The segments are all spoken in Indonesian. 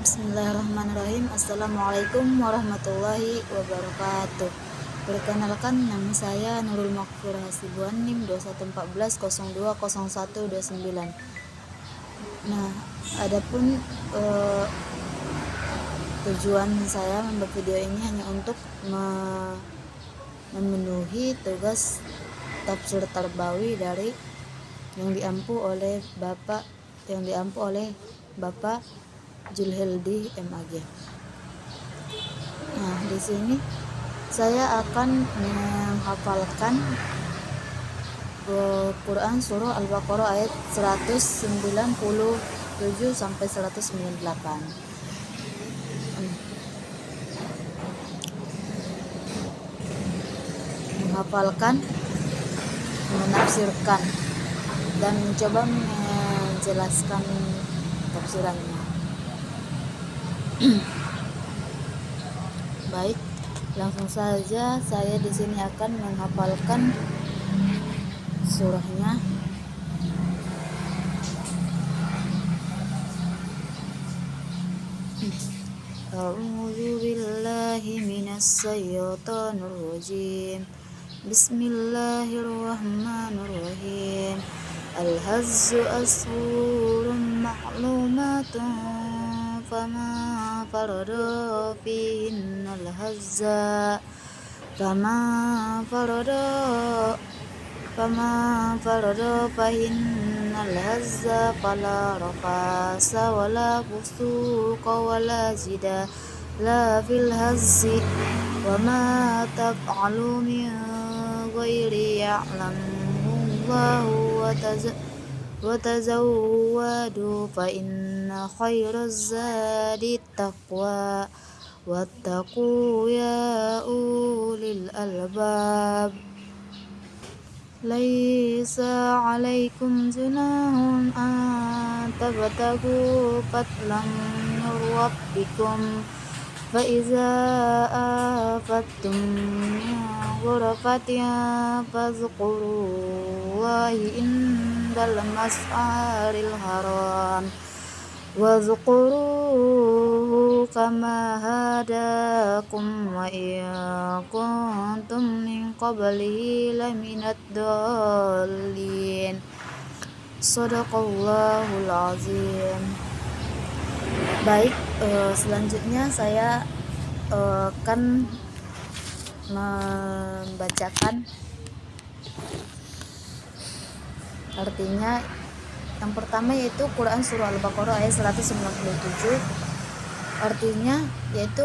Bismillahirrahmanirrahim. Assalamualaikum warahmatullahi wabarakatuh. Perkenalkan, nama saya Nurul Makfur Hasibuan, NIM 2114020129. Nah, adapun tujuan saya membuat video ini hanya untuk memenuhi tugas tafsir tarbawi dari yang diampu oleh Bapak Julheldi MAG. Nah, di sini saya akan menghafalkan Quran surah Al-Baqarah ayat 197 sampai 198. Menghafalkan, menafsirkan, dan mencoba menjelaskan tafsirannya. Baik, langsung saja saya di sini akan menghafalkan surahnya. A'udzu billahi minas syaitonir rajim. Bismillahirrahmanirrahim. Al-hazzu ashurun ma'lumatun fama farada fihinna al-hazza fama farada fahinna al-hazza fala rafasa wala fusuqa wala jidala fil hazzi wa ma taf'alu min ghairi ya'lamullahu wa tazawwadu fa inna khairaz zadi taqwa wattaqu ya ulil albab. Laisa 'alaikum junahun an tabtagu fadlan min rabbikum fa iza afattum min ghurafatin fazkurullahi indal mas'aril haram wa zkuruhu kama hadakum wa in kuntum min qablihi laminad dallin. Shadaqallahul azim. Baik, selanjutnya saya akan membacakan artinya. Yang pertama yaitu Quran surah Al-Baqarah ayat 197. Artinya yaitu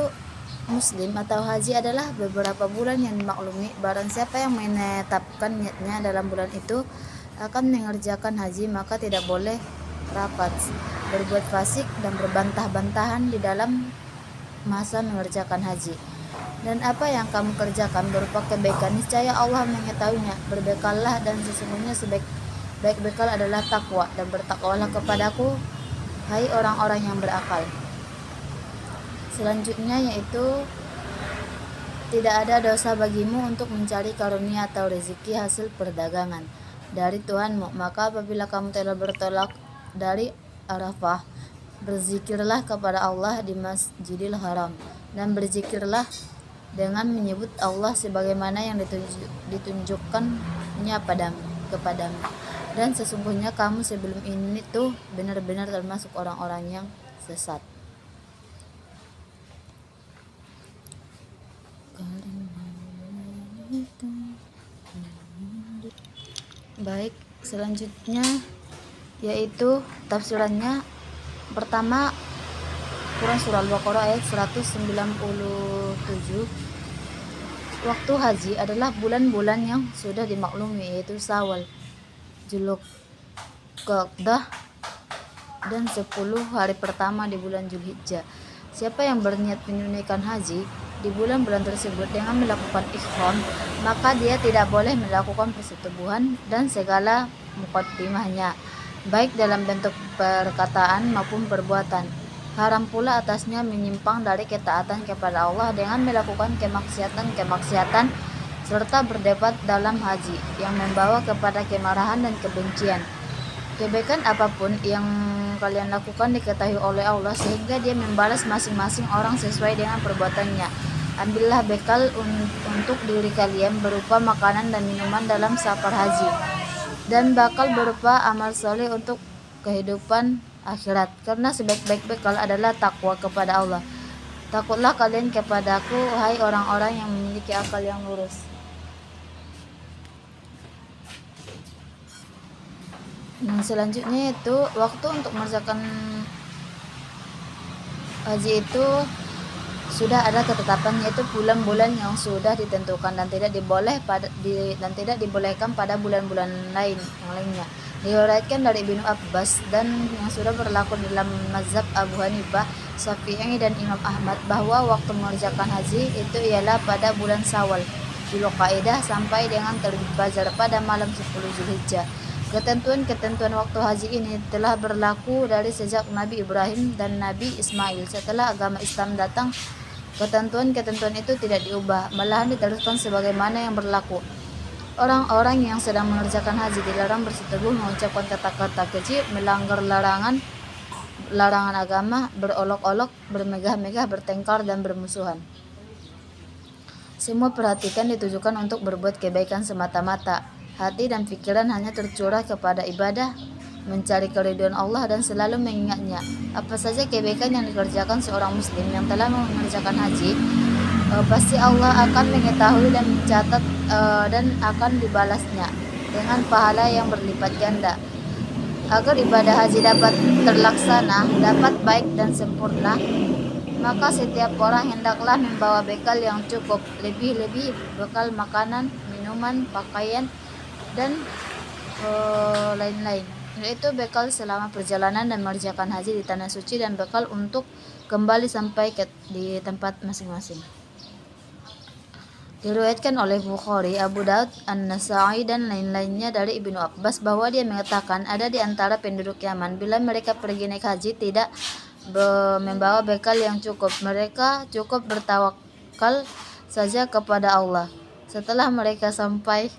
Muslim atau haji adalah beberapa bulan yang dimaklumi. Barang siapa yang menetapkan niatnya dalam bulan itu akan mengerjakan haji, maka tidak boleh rapat, berbuat fasik, dan berbantah-bantahan di dalam masa mengerjakan haji. Dan apa yang kamu kerjakan berupa kebaikan, niscaya Allah mengetahuinya. Berbekallah, dan sesungguhnya baik bekal adalah takwa, dan bertakwalah kepadaku, hai orang-orang yang berakal. Selanjutnya yaitu tidak ada dosa bagimu untuk mencari karunia atau rezeki hasil perdagangan dari Tuhanmu. Maka apabila kamu telah bertolak dari Arafah, berzikirlah kepada Allah di Masjidil Haram, dan berzikirlah dengan menyebut Allah sebagaimana yang ditunjukkannya kepadamu. Dan sesungguhnya kamu sebelum ini tuh benar-benar termasuk orang-orang yang sesat. Baik, selanjutnya yaitu tafsirannya. Pertama, Quran surah Al-Baqarah ayat 197. Waktu haji adalah bulan-bulan yang sudah dimaklumi, yaitu Syawal, Zulqa'dah, dan 10 hari pertama di bulan Zulhijjah. Siapa yang berniat menunaikan haji di bulan-bulan tersebut dengan melakukan ihram, maka dia tidak boleh melakukan persetubuhan dan segala muqaddimahnya, baik dalam bentuk perkataan maupun perbuatan. Haram pula atasnya menyimpang dari ketaatan kepada Allah dengan melakukan kemaksiatan serta berdebat dalam haji yang membawa kepada kemarahan dan kebencian. Kebaikan apapun yang kalian lakukan diketahui oleh Allah, sehingga Dia membalas masing-masing orang sesuai dengan perbuatannya. Ambillah bekal untuk diri kalian berupa makanan dan minuman dalam safar haji, dan bakal berupa amal soleh untuk kehidupan akhirat, karena sebaik-baik bekal adalah takwa kepada Allah. Takutlah kalian kepadaku, hai orang-orang yang memiliki akal yang lurus. Nah, selanjutnya itu waktu untuk mengerjakan haji itu sudah ada ketetapan, yaitu bulan-bulan yang sudah ditentukan dan tidak dibolehkan pada bulan-bulan lain yang lainnya. Diriwayatkan dari Ibnu Abbas dan yang sudah berlaku dalam mazhab Abu Hanifah, Syafi'i dan Imam Ahmad bahwa waktu mengerjakan haji itu ialah pada bulan Syawal, Dzulqa'dah sampai dengan terbit fajar pada malam 10 Zulhijjah. Ketentuan-ketentuan waktu haji ini telah berlaku dari sejak Nabi Ibrahim dan Nabi Ismail. Setelah agama Islam datang, ketentuan-ketentuan itu tidak diubah, malahan diteruskan sebagaimana yang berlaku. Orang-orang yang sedang mengerjakan haji dilarang berseteguh, mengucapkan kata-kata keji, melanggar larangan agama, berolok-olok, bermegah-megah, bertengkar, dan bermusuhan. Semua perhatikan ditujukan untuk berbuat kebaikan semata-mata. Hati dan pikiran hanya tercurah kepada ibadah, mencari keridhaan Allah dan selalu mengingatnya. Apa saja kebaikan yang dikerjakan seorang muslim yang telah mengerjakan haji, pasti Allah akan mengetahui dan mencatat dan akan dibalasnya dengan pahala yang berlipat ganda. Agar ibadah haji dapat terlaksana, dapat baik dan sempurna, maka setiap orang hendaklah membawa bekal yang cukup, lebih-lebih bekal makanan, minuman, pakaian, dan lain-lain, yaitu bekal selama perjalanan dan mengerjakan haji di tanah suci dan bekal untuk kembali sampai di tempat masing-masing. Diriwayatkan oleh Bukhari, Abu Daud, An-Nasa'i dan lain-lainnya dari Ibnu Abbas bahwa dia mengatakan, ada di antara penduduk Yaman bila mereka pergi naik haji tidak membawa bekal yang cukup, mereka cukup bertawakal saja kepada Allah. Setelah mereka sampai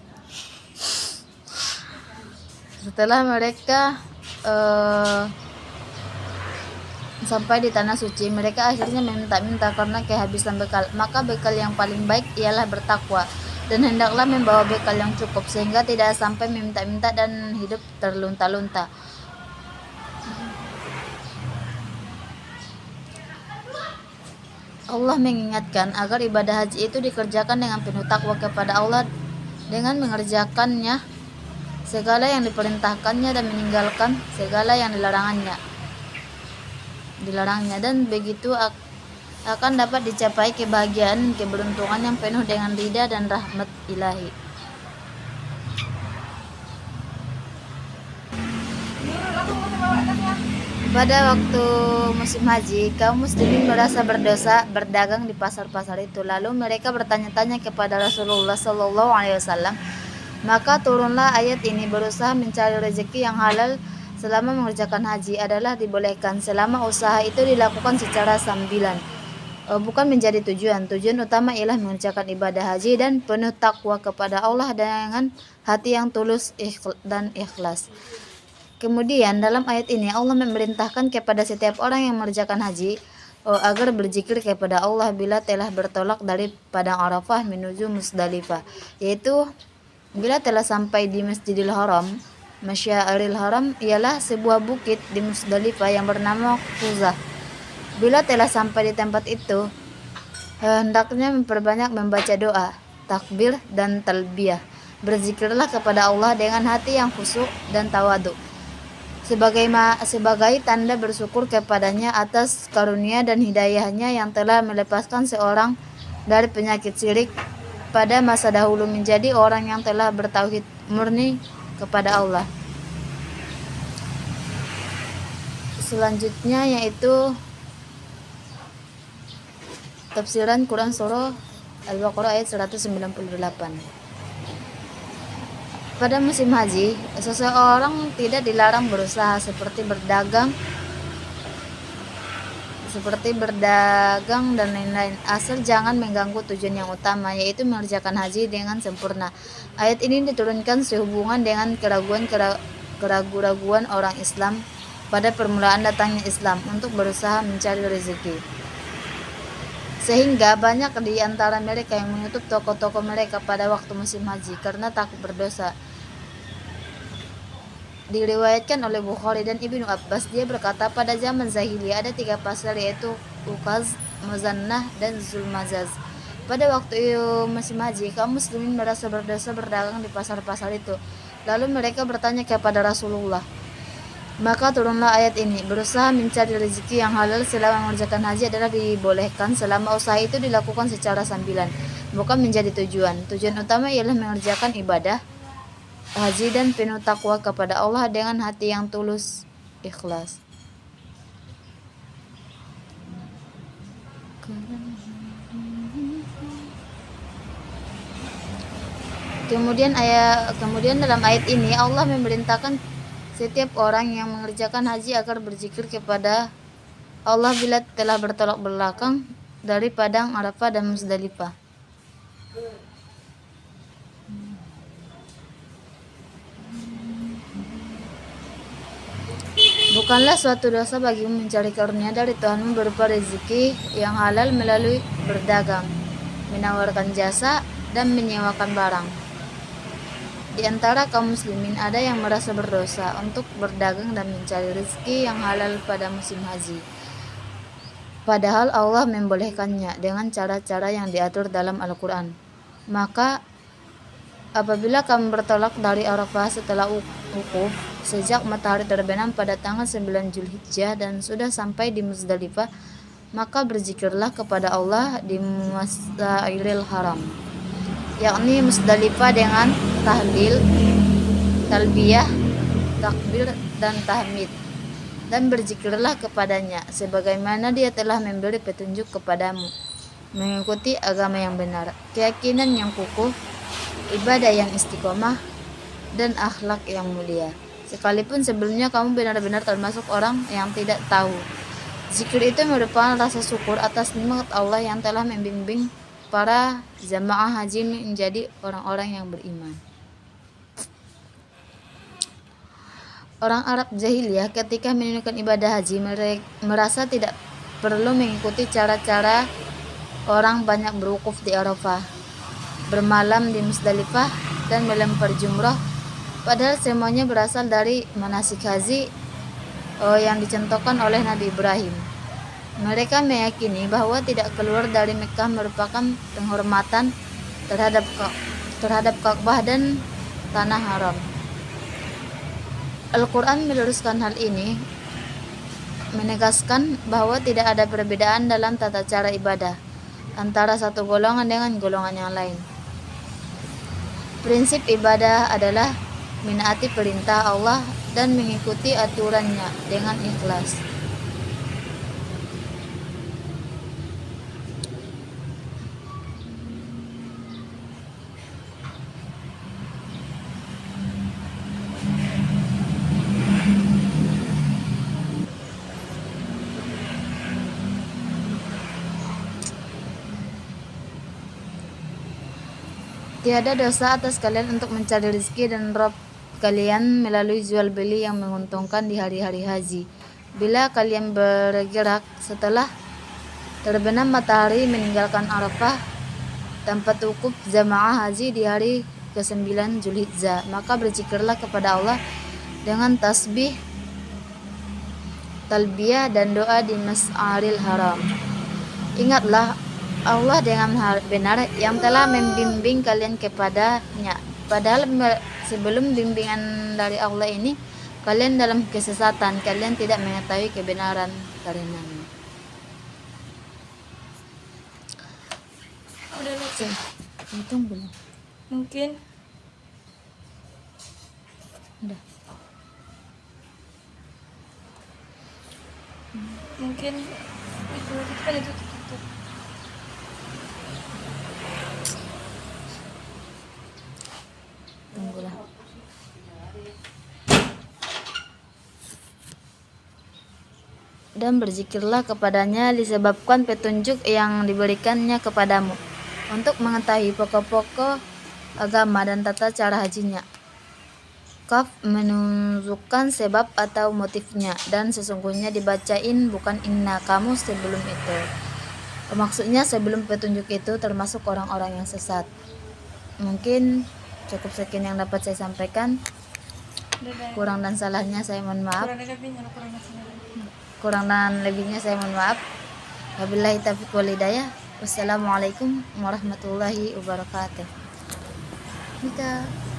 di tanah suci, mereka akhirnya meminta-minta karena kehabisan bekal. Maka bekal yang paling baik ialah bertakwa, dan hendaklah membawa bekal yang cukup sehingga tidak sampai meminta-minta dan hidup terlunta-lunta. Allah mengingatkan agar ibadah haji itu dikerjakan dengan penuh takwa kepada Allah, dengan mengerjakannya segala yang diperintahkannya dan meninggalkan segala yang dilarangnya, dan begitu akan dapat dicapai kebahagiaan, keberuntungan yang penuh dengan ridha dan rahmat ilahi. Pada waktu musim haji, kaum muslimin merasa berdosa berdagang di pasar-pasar itu. Lalu mereka bertanya-tanya kepada Rasulullah SAW. Maka turunlah ayat ini, berusaha mencari rezeki yang halal selama mengerjakan haji adalah dibolehkan selama usaha itu dilakukan secara sambilan, bukan menjadi tujuan. Tujuan utama ialah mengerjakan ibadah haji dan penuh takwa kepada Allah dengan hati yang tulus dan ikhlas. Kemudian dalam ayat ini Allah memerintahkan kepada setiap orang yang mengerjakan haji agar berzikir kepada Allah bila telah bertolak dari padang Arafah menuju Musdalifah, yaitu bila telah sampai di Masjidil Haram. Masyaril Haram ialah sebuah bukit di Musdalifah yang bernama Quzah. Bila telah sampai di tempat itu, hendaknya memperbanyak membaca doa, takbir dan talbiyah. Berzikirlah kepada Allah dengan hati yang khusyuk dan tawadhu, sebagai tanda bersyukur kepadanya atas karunia dan hidayahnya yang telah melepaskan seorang dari penyakit syirik pada masa dahulu menjadi orang yang telah bertauhid murni kepada Allah. Selanjutnya yaitu tafsiran Quran surah Al-Baqarah ayat 198. Pada musim haji, seseorang tidak dilarang berusaha seperti berdagang dan lain-lain, asal jangan mengganggu tujuan yang utama, yaitu mengerjakan haji dengan sempurna. Ayat ini diturunkan sehubungan dengan keraguan orang Islam pada permulaan datangnya Islam untuk berusaha mencari rezeki. Sehingga banyak di antara mereka yang menutup toko-toko mereka pada waktu musim haji karena takut berdosa. Diriwayatkan oleh Bukhari dan Ibnu Abbas, dia berkata, pada zaman Zahiliyah ada 3 pasar, yaitu Ukaz, Muzannah, dan Zulmazaz. Pada waktu musim haji, kaum muslimin merasa berdosa berdagang di pasar-pasar itu. Lalu mereka bertanya kepada Rasulullah. Maka turunlah ayat ini, berusaha mencari rezeki yang halal selama mengerjakan haji adalah dibolehkan selama usaha itu dilakukan secara sambilan, bukan menjadi tujuan. Tujuan utama ialah mengerjakan ibadah haji dan penuh takwa kepada Allah dengan hati yang tulus, ikhlas. Kemudian dalam ayat ini Allah memerintahkan setiap orang yang mengerjakan haji agar berzikir kepada Allah bila telah bertolak belakang dari padang Arafah dan Muzdalifah. Bukanlah suatu dosa bagimu mencari karunia dari Tuhanmu berupa rezeki yang halal melalui berdagang, menawarkan jasa, dan menyewakan barang. Di antara kaum muslimin ada yang merasa berdosa untuk berdagang dan mencari rezeki yang halal pada musim haji. Padahal Allah membolehkannya dengan cara-cara yang diatur dalam Al-Quran. Maka apabila kamu bertolak dari Arafah setelah wukuf sejak matahari terbenam pada tanggal 9 Zulhijjah dan sudah sampai di Muzdalifah, maka berzikirlah kepada Allah di Masjidil Haram, yakni Muzdalifah, dengan tahlil, talbiyah, takbir, dan tahmid, dan berzikirlah kepadanya sebagaimana dia telah memberi petunjuk kepadamu, mengikuti agama yang benar, keyakinan yang kukuh, ibadah yang istiqomah, dan akhlak yang mulia. Sekalipun sebelumnya kamu benar-benar termasuk orang yang tidak tahu. Zikir itu merupakan rasa syukur atas nikmat Allah yang telah membimbing para jamaah haji menjadi orang-orang yang beriman. Orang Arab jahiliyah ketika menunaikan ibadah haji merasa tidak perlu mengikuti cara-cara orang banyak berwukuf di Arafah, bermalam di Muzdalifah, dan melempar jumrah, padahal semuanya berasal dari manasik haji yang dicontohkan oleh Nabi Ibrahim. Mereka meyakini bahwa tidak keluar dari Mekah merupakan penghormatan terhadap Ka'bah dan tanah haram. Al-Quran meluruskan hal ini, menegaskan bahwa tidak ada perbedaan dalam tata cara ibadah antara satu golongan dengan golongan yang lain. Prinsip ibadah adalah menaati perintah Allah dan mengikuti aturannya dengan ikhlas. Tiada dosa atas kalian untuk mencari rezeki dan Rabb kalian melalui jual beli yang menguntungkan di hari-hari haji. Bila kalian bergerak setelah terbenam matahari meninggalkan Arafah, tempat wukuf jamaah haji di hari ke-9 Zulhijjah, maka berzikirlah kepada Allah dengan tasbih, talbiyah, dan doa di Mas'aril Haram. Ingatlah Allah dengan benar yang telah membimbing kalian kepadanya. Padahal sebelum bimbingan dari Allah ini, kalian dalam kesesatan, kalian tidak mengetahui kebenaran karenanya. Udah lucu. Hitung belum? Mungkin. Udah. Mungkin itu kan itu tutup. Tunggulah. Dan berzikirlah kepadanya disebabkan petunjuk yang diberikannya kepadamu untuk mengetahui pokok-pokok agama dan tata cara hajinya. Kaf menunjukkan sebab atau motifnya, dan sesungguhnya dibacain bukan inna kamu sebelum itu. Maksudnya sebelum petunjuk itu termasuk orang-orang yang sesat. Mungkin cukup sekian yang dapat saya sampaikan. Dadah. Kurang dan salahnya saya mohon maaf. Kurang lebihnya, kurang masalahnya. Kurang dan lebihnya saya mohon maaf. Wabillahi taufiq wal hidayah. Wassalamualaikum warahmatullahi wabarakatuh. Mika.